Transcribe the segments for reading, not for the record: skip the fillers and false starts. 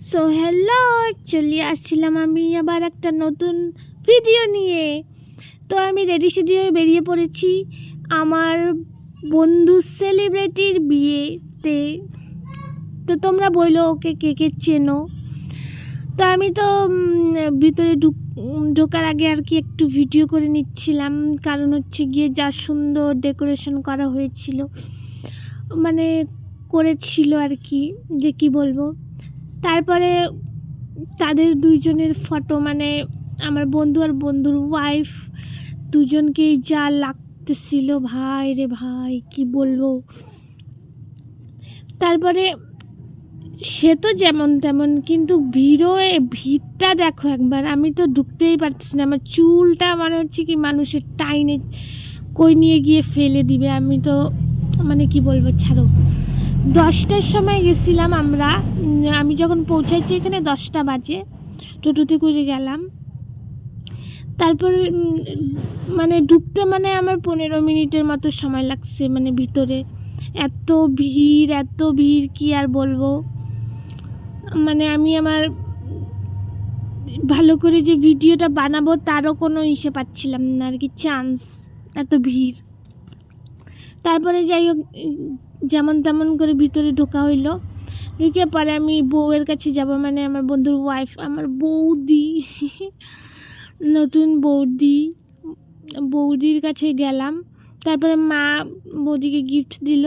So hello, চলে আসছিলাম আমি আবার একটা নতুন ভিডিও নিয়ে। তো আমি রেডি সেডি হয়ে বেরিয়ে পড়েছি আমার বন্ধু সেলিব্রিটির বিয়েতে। তো তোমরা বললো ওকে কে কে চেনো। তো আমি তো ভিতরে ঢোকার আগে আর কি একটু ভিডিও করে নিচ্ছিলাম, কারণ হচ্ছে গিয়ে যা সুন্দর ডেকোরেশন করা হয়েছিল, মানে করেছিল আর কি, যে কি বলবো। তারপরে তাদের দুইজনের ফটো, মানে আমার বন্ধু আর বন্ধুর ওয়াইফ, দুজনকেই যা লাগতেছিল ভাই রে ভাই, কি বলবো। তারপরে সে তো যেমন তেমন, কিন্তু ভিড়টা দেখো একবার, আমি তো ঢুকতেই পারছি না। আমার চুলটা মানে হচ্ছে কি মানুষের টাইনে কই নিয়ে গিয়ে ফেলে দিবে। আমি তো মানে কি বলবো, ছাড়ো। 10টার সময় গেছিলাম আমরা, আমি যখন পৌঁছাইছি এখানে 10টা বাজে, টোটোতে করে গেলাম। তারপরে মানে ঢুকতে মানে আমার 15 মিনিটের মতো সময় লাগছে, মানে ভিতরে এত ভিড় কি আর বলবো। মানে আমি আমার ভালো করে যে ভিডিওটা বানাবো তারও কোনো ইসে পাচ্ছিলাম না আর কি, চান্স, এত ভিড়। তারপরে যাই হোক, যেমন তেমন করে ভিতরে ঢোকা হইলো। ঢুকে পরে আমি বউয়ের কাছে যাব, মানে আমার বন্ধুর ওয়াইফ, আমার বৌদি, নতুন বৌদির কাছে গেলাম। তারপরে মা বৌদিকে গিফট দিল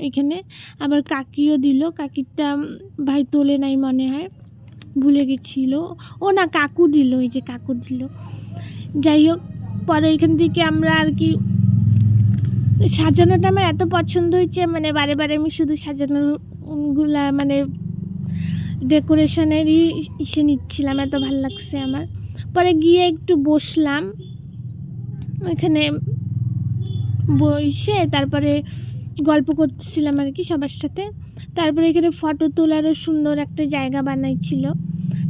এখানে, আবার কাকিও দিল। কাকিরটা ভাই তোলে নাই মনে হয়, ভুলে গেছিল। ও না, কাকু দিল, এই যে কাকু দিল। যাই হোক, পরে এখান থেকে আমরা আর কি, সাজানোটা আমার এত পছন্দ হয়েছে, মানে বারে বারে আমি শুধু সাজানোগুলা মানে ডেকোরেশনেরই ইসে নিচ্ছিলাম, এত ভালো লাগছে আমার। পরে গিয়ে একটু বসলাম এখানে, বসে তারপরে গল্প করতেছিলাম আর কি সবার সাথে। তারপরে এখানে ফটো তোলারও সুন্দর একটা জায়গা বানাইছিল।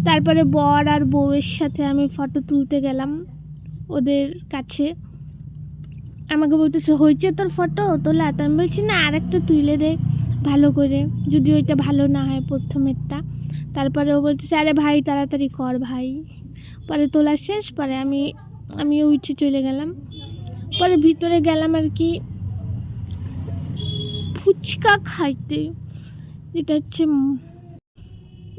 তারপরে বর আর বউয়ের সাথে আমি ফটো তুলতে গেলাম ওদের কাছে। আমাকে বলতেছে, হয়েছে তোর ফটো তোলা? তো আমি বলছি না, আরেকটা তুলে দে ভালো করে, যদি ওইটা ভালো না হয় প্রথমেরটা। তারপরে ও বলতেছে, আরে ভাই তাড়াতাড়ি কর ভাই। পরে তোলা শেষ, পরে আমিও উঠে চলে গেলাম। পরে ভিতরে গেলাম আর কি ফুচকা খাইতে, যেটা হচ্ছে,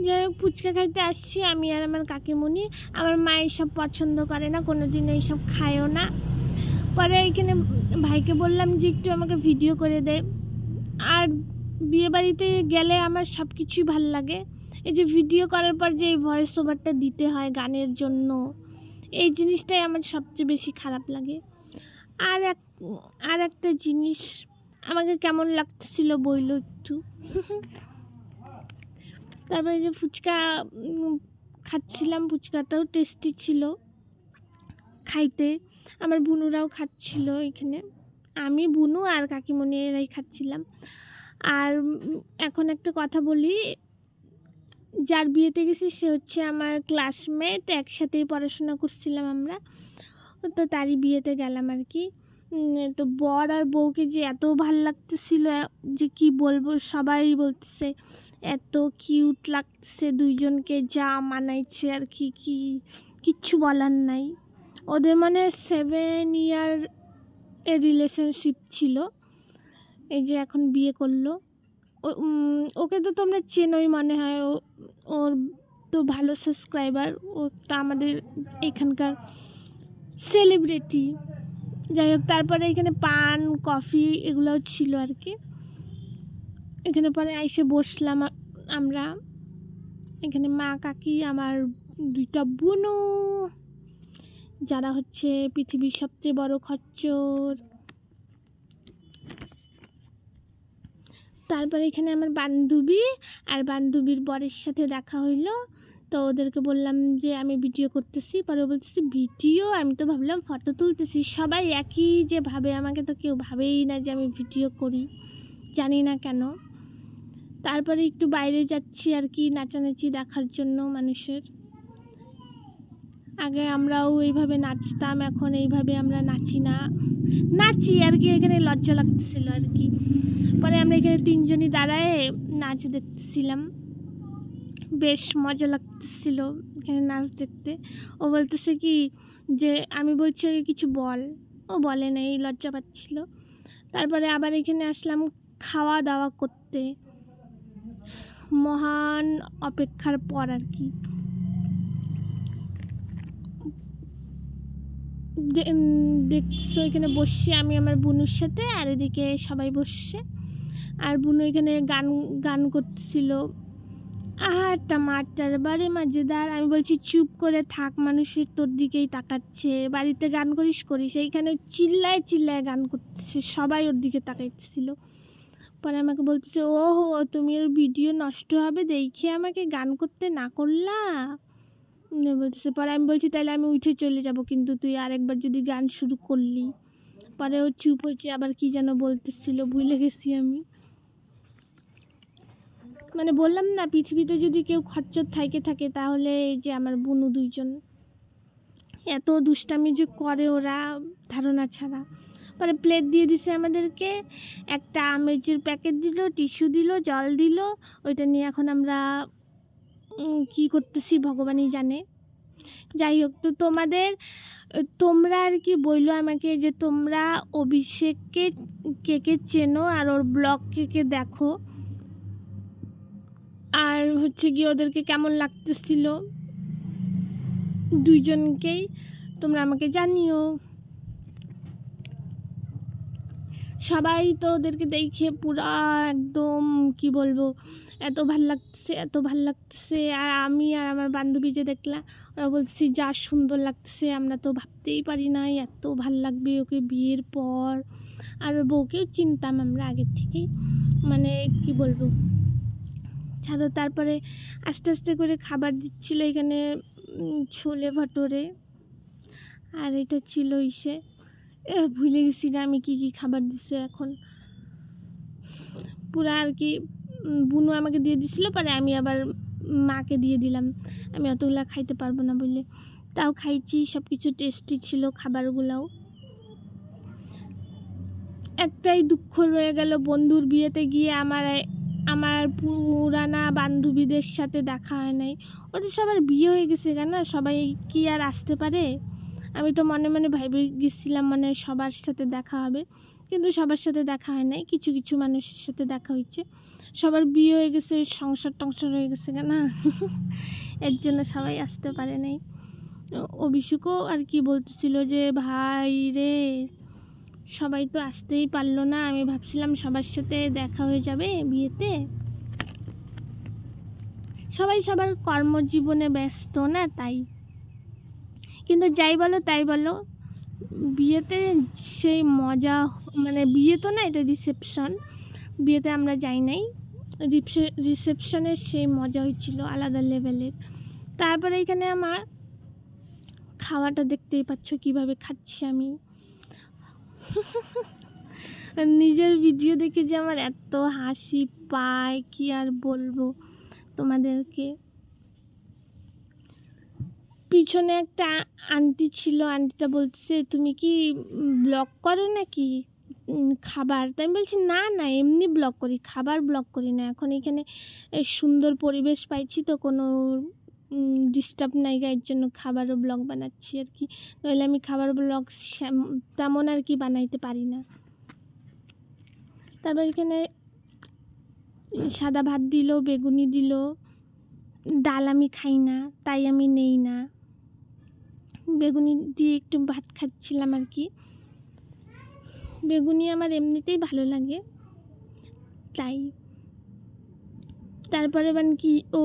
যাই হোক ফুচকা খাইতে আসছি আমি আর আমার কাকিমণি। আমার মা এইসব পছন্দ করে না, কোনো দিন এইসব খায়ও না। পরে এইখানে ভাইকে বললাম যে একটু আমাকে ভিডিও করে দে। আর বিয়েবাড়িতে গেলে আমার সব কিছুই ভাল লাগে। এই যে ভিডিও করার পর যে এই ভয়েস ওভারটা দিতে হয় গানের জন্য, এই জিনিসটাই আমার সবচেয়ে বেশি খারাপ লাগে। আর একটা জিনিস আমাকে কেমন লাগতেছিল বইলো একটু। তারপরে যে ফুচকা খাচ্ছিলাম, ফুচকাটাও টেস্টি ছিল খাইতে। আমার বুনুরাও খাচ্ছিল এখানে, আমি বুনু আর কাকিমণি এরাই খাচ্ছিলাম। আর এখন একটা কথা বলি, যার বিয়েতে গেছি সে হচ্ছে আমার ক্লাসমেট, একসাথেই পড়াশোনা করছিলাম আমরা, তো তারই বিয়েতে গেলাম আর কি। তো বর আর বউকে যে এত ভাল লাগতেছিল যে কি বলবো, সবাই বলতেছে এত কিউট লাগতেছে দুইজনকে, যা মানাইছে আর কি, কিচ্ছু বলার নাই। ওদের মানে 7 ইয়ার এর রিলেশনশিপ ছিল, এই যে এখন বিয়ে করলো। ওকে তো তোমরা চেনোই মনে হয়, ওর তো ভালো সাবস্ক্রাইবার, ওটা আমাদের এখানকার সেলিব্রিটি। যাই হোক, তারপরে এখানে পান কফি এগুলোও ছিল আর কি। এখানে পরে এসে বসলাম আমরা, এখানে মা কাকি আমার 2টা বুনু, যারা হচ্ছে পৃথিবীর সবচেয়ে বড় খচ্চর। তারপরে এখানে আমার বান্ধবী আর বান্ধবীর বরের সাথে দেখা হইলো। তো ওদেরকে বললাম যে আমি ভিডিও করতেছি, পরে বলতেছি ভিডিও, আমি তো ভাবলাম ফটো তুলতেছি। সবাই একই যে ভাবে, আমাকে তো কেউ ভাবেই না যে আমি ভিডিও করি, জানি না কেন। তারপরে একটু বাইরে যাচ্ছি আর কি, নাচানাচি দেখার জন্য মানুষের। আগে আমরাও এইভাবে নাচতাম, এখন এইভাবে আমরা নাচি আর কি, এখানে লজ্জা লাগতেছিল আর কি। পরে আমরা এখানে 3জনই দাঁড়ায় নাচ দেখতেছিলাম। বেশ মজা লাগতেছিল এখানে নাচ দেখতে। ও বলতেছে কি যে আমি বলছি ওকে কিছু বল, ও বলে নাই, লজ্জা পাচ্ছিল। তারপরে আবার এখানে আসলাম খাওয়া দাওয়া করতে, মহান অপেক্ষার পর আর কি। দেখছো এখানে বসছি আমি আমার বোনের সাথে, আর এদিকে সবাই বসছে, আর বুনু এখানে গান গান করতেছিল। আহারটা মারটার বারে মজেদার। আমি বলছি চুপ করে থাক, মানুষের তোর দিকেই তাকাচ্ছে, বাড়িতে গান করিস এইখানে চিল্লায় চিল্লায় গান করতেছে, সবাই ওর দিকে তাকাইছিল। পরে আমাকে বলতেছে ও হো তুমি ওর ভিডিও নষ্ট হবে দেখে আমাকে গান করতে না করলা বলতেছে। পরে আমি বলছি তাহলে আমি উঠে চলে যাব, কিন্তু তুই আরেকবার যদি গান শুরু করলি। পরে ও চুপ হয়েছে, আবার কি যেন বলতেছিল ভুলে গেছি আমি। মানে বললাম না, পৃথিবীতে যদি কেউ খচ্চর থাকে তাহলে এই যে আমার বুনু দুইজন। এত দুষ্টামি যে করে ওরা ধারণা ছাড়া। পরে প্লেট দিয়ে দিছে আমাদেরকে, একটা আমেজের প্যাকেট দিল, টিস্যু দিল, জল দিল। ওইটা নিয়ে এখন আমরা কি করতেছি ভগবানই জানে। যাই হোক, তো তোমরা আর কি বললো আমাকে যে তোমরা অভিষেককে কে চেনো আর ওর ব্লগ কে দেখো, আর হচ্ছে কি ওদেরকে কেমন লাগতেছিল দুইজনকেই তোমরা আমাকে জানিও। সবাই তো ওদেরকে দেখে পুরা একদম কি বলবো, এত ভাল লাগতেছে। আর আমি আর আমার বান্ধবী যে দেখলাম, ওরা বলছি যা সুন্দর লাগতেছে, আমরা তো ভাবতেই পারি নাই এত ভাল লাগবে ওকে বিয়ের পর। আর ওর বউকেও চিনতাম আমরা আগের থেকেই, মানে কি বলবো ছাড়ো। তারপরে আস্তে আস্তে করে খাবার দিচ্ছিল এখানে, ছোলে ভাটোরে, আর এটা ছিল ইসে ভুলে গেছি না আমি কি খাবার দিছে এখন পুরা আর কি। বুনু আমাকে দিয়ে দিছিল, পরে আমি আবার মাকে দিয়ে দিলাম, আমি অতগুলা খাইতে পারবো না বলে। তাও খাইছি, সব কিছু টেস্টি ছিল খাবারগুলাও। একটাই দুঃখ রয়ে গেল, বন্ধুর বিয়েতে গিয়ে আমার পুরানা বান্ধবীদের সাথে দেখা হয় নাই। ওদের সবার বিয়ে হয়ে গেছে কেন, সবাই কি আর আসতে পারে। আমি তো মনে মনে ভেবে গেছিলাম মানে সবার সাথে দেখা হবে, কিন্তু সবার সাথে দেখা হয় নাই, কিছু কিছু মানুষের সাথে দেখা হয়েছে। সবার বিয়ে হয়ে গেছে, সংসার টংসার হয়ে গেছে কেন এর জন্য সবাই আসতে পারে নাই। অভিষেকও আর কি বলতেছিল যে ভাই রে সবাই তো আসতেই পারলো না, আমি ভাবছিলাম সবার সাথে দেখা হয়ে যাবে বিয়েতে। সবাই সবার কর্মজীবনে ব্যস্ত না, তাই। কিন্তু যাই বলো তাই বলো, বিয়েতে সেই মজা, মানে বিয়ে তো না, এটা রিসেপশন, বিয়েতে আমরা যাই নাই, রিসেপশনের সেই মজা হয়েছিল আলাদা লেভেলের। তারপরে এখানে আমার খাওয়াটা দেখতেই পাচ্ছ কিভাবে খাচ্ছি আমি। নিজের ভিডিও দেখে যে আমার এত হাসি পায় কি আর বলবো তোমাদেরকে। পিছনে একটা আন্টি ছিল, আন্টিটা বলছে তুমি কি ব্লগ করো নাকি খাবার? তাই আমি বলছি না না, এমনি ব্লগ করি, খাবার ব্লগ করি না। এখন এখানে সুন্দর পরিবেশ পাইছি তো, কোনো ডিস্টার্ব নাই, গায়ের জন্য খাবারও ব্লগ বানাচ্ছি আর কি। নইলে আমি খাবার ব্লগ তেমন আর কি বানাইতে পারি না। তারপর এখানে সাদা ভাত দিল, বেগুনি দিল, ডাল আমি খাই না তাই আমি নেই না, বেগুনি দিয়ে একটু ভাত খাচ্ছিলাম আর কি। বেগুনি আমার এমনিতেই ভালো লাগে তাই। তারপরে মানে কি ও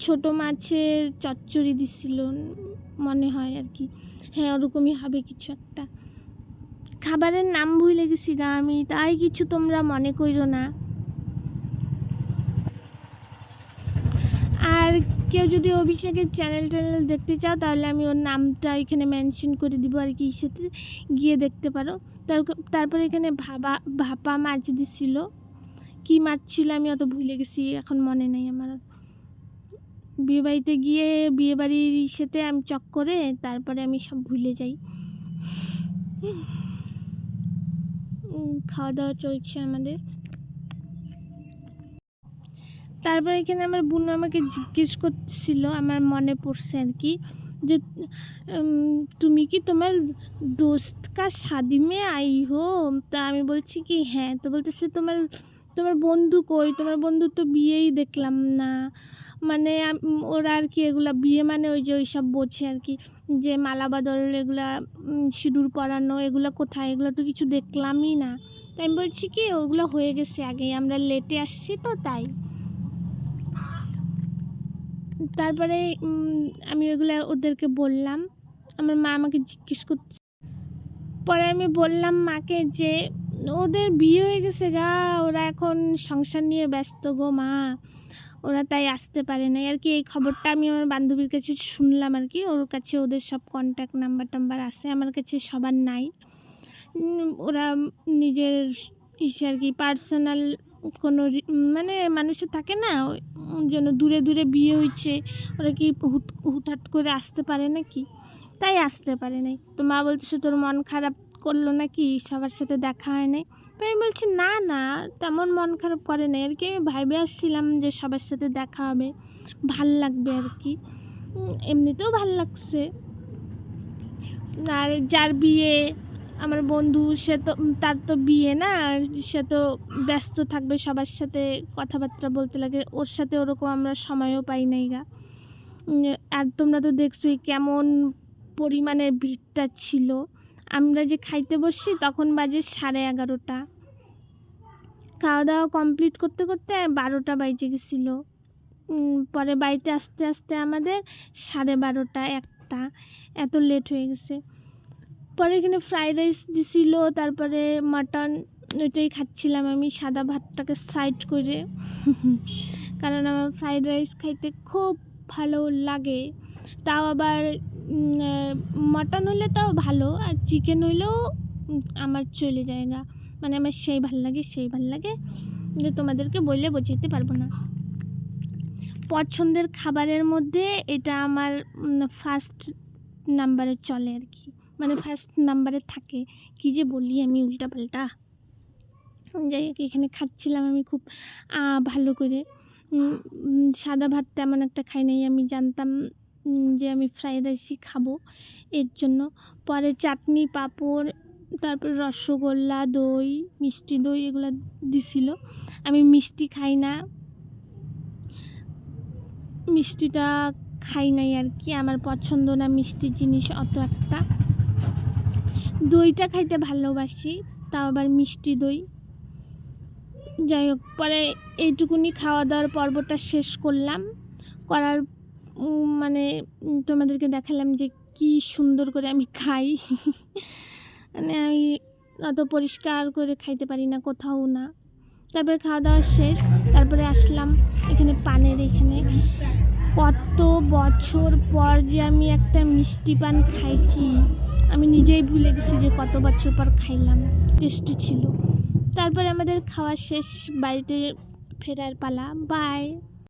ছোটো মাছের চচ্চড়ি দিছিল মনে হয় আর কি, হ্যাঁ ওরকমই হবে কিছু একটা। খাবারের নাম ভুলে গেছি গা আমি, তাই কিছু তোমরা মনে করো না। আর কেউ যদি অভিষেকের চ্যানেল দেখতে চাও তাহলে আমি ওর নামটা এখানে মেনশন করে দিব আর কি, সাথে গিয়ে দেখতে পারো। তারপরে এখানে ভাপা মাছ দিছিল, কী মাছ ছিল আমি অত ভুলে গেছি, এখন মনে নেই আমার। বিয়েবাড়িতে গিয়ে বিয়েবাড়ির সাথে আমি চক করে তারপরে আমি সব ভুলে যাই। খাওয়া দাওয়া চলছে আমাদের। তারপর এখানে আমার বোন আমাকে জিজ্ঞেস করছিল, আমার মনে পড়ছে আর কি, যে তুমি কি তোমার দোস্ত কা শাদি মে আই হো? তা আমি বলছি কি হ্যাঁ। তো বলতেছে তোমার তোমার বন্ধু কই? তোমার বন্ধু তো বিয়েই দেখলাম না। মানে ওরা আর কি এগুলা বিয়ে মানে ওই যে ওই সব বোঝে আর কি, যে মালা বদল এগুলা, সিঁদুর পরানো এগুলো কোথায়? এগুলো তো কিছু দেখলামই না। তাই আমি বলছি কি ওগুলো হয়ে গেছে আগেই, আমরা লেটে আসছি তো তাই। তারপরে আমি ওগুলো ওদেরকে বললাম, আমার মা আমাকে জিজ্ঞেস করছে। পরে আমি বললাম মাকে যে ওদের বিয়ে হয়ে গেছে গা, ওরা এখন সংসার নিয়ে ব্যস্ত গো মা, ওরা তাই আসতে পারে না আর কি। এই খবরটা আমি আমার বান্ধবীর কাছে শুনলাম আর কি, ওর কাছে ওদের সব কন্ট্যাক্ট নাম্বার আছে, আমার কাছে সবার নাই। ওরা নিজের ইসে আর কি পার্সোনাল কোনো মানে মানুষের থাকে না যেন দূরে দূরে বিয়ে হয়েছে, ওরা কি হুটহাট করে আসতে পারে নাকি, তাই আসতে পারে নাই। তো মা বলতেছে তোর মন খারাপ করলো নাকি, সবার সাথে দেখা হয় নাই? তো আমি বলছি না না, তেমন মন খারাপ করে নাই আর কি, আমি ভাইবে আসছিলাম যে সবার সাথে দেখা হবে, ভাল লাগবে আর কি, এমনিতেও ভাল লাগছে। আর যার বিয়ে আমার বন্ধু, সে তো তার তো বিয়ে না, সে তো ব্যস্ত থাকবে, সবার সাথে কথাবার্তা বলতে লাগে, ওর সাথে ওরকম আমরা সময়ও পাই নাই গা। আর তোমরা তো দেখছোই কেমন পরিমাণের ভিড়টা ছিল। আমরা যে খাইতে বসছি তখন বাজে 11:30। খাওয়া দাওয়া কমপ্লিট করতে করতে 12টা বেজে গেছিলো। পরে বাড়িতে আস্তে আস্তে আমাদের 12:30 1টা, এত লেট হয়ে গেছে। পরে এখানে ফ্রাইড রাইস দিছিল, তারপরে মাটন, ওইটাই খাচ্ছিলাম আমি সাদা ভাতটাকে সাইড করে কারণ আমার ফ্রাইড রাইস খাইতে খুব ভালো লাগে। তাও আবার মাটন হলে তাও ভালো, আর চিকেন হইলেও আমার চলে যায়গা, মানে আমার সেই ভাল লাগে যে তোমাদেরকে বললে বোঝাতে পারবো না। পছন্দের খাবারের মধ্যে এটা আমার ফার্স্ট নাম্বারে চলে আর কি, মানে ফার্স্ট নাম্বারে থাকে। কি যে বলি আমি উল্টাপাল্টা। যাই হোক, এখানে খাচ্ছিলাম আমি খুব ভালো করে। সাদা ভাত তেমন একটা খাই নাই, আমি জানতাম যে আমি ফ্রাইড রাইসই খাবো, এর জন্য। পরে চাটনি, পাঁপড়, তারপর রসগোল্লা, দই, মিষ্টি দই এগুলো দিছিল। আমি মিষ্টি খাই না, মিষ্টিটা খাই নাই আর কি, আমার পছন্দ না মিষ্টি জিনিস অত একটা। দইটা খাইতে ভালোবাসি, তাও আবার মিষ্টি দই। যাই হোক, পরে এইটুকুনি খাওয়া দাওয়ার পর্বটা শেষ করলাম, করার মানে তোমাদেরকে দেখালাম যে কি সুন্দর করে আমি খাই মানে আমি অত পরিষ্কার করে খাইতে পারি না কোথাও না। তারপরে খাওয়া দাওয়া শেষ, তারপরে আসলাম এখানে পানের এখানে। কত বছর পর যে আমি একটা মিষ্টি পান খাইছি, আমি নিজেই ভুলে গেছি যে কত বছর পর খাইলাম, টেস্টি ছিল। তারপরে আমাদের খাওয়া শেষ, বাড়িতে ফেরার পালা। বাই।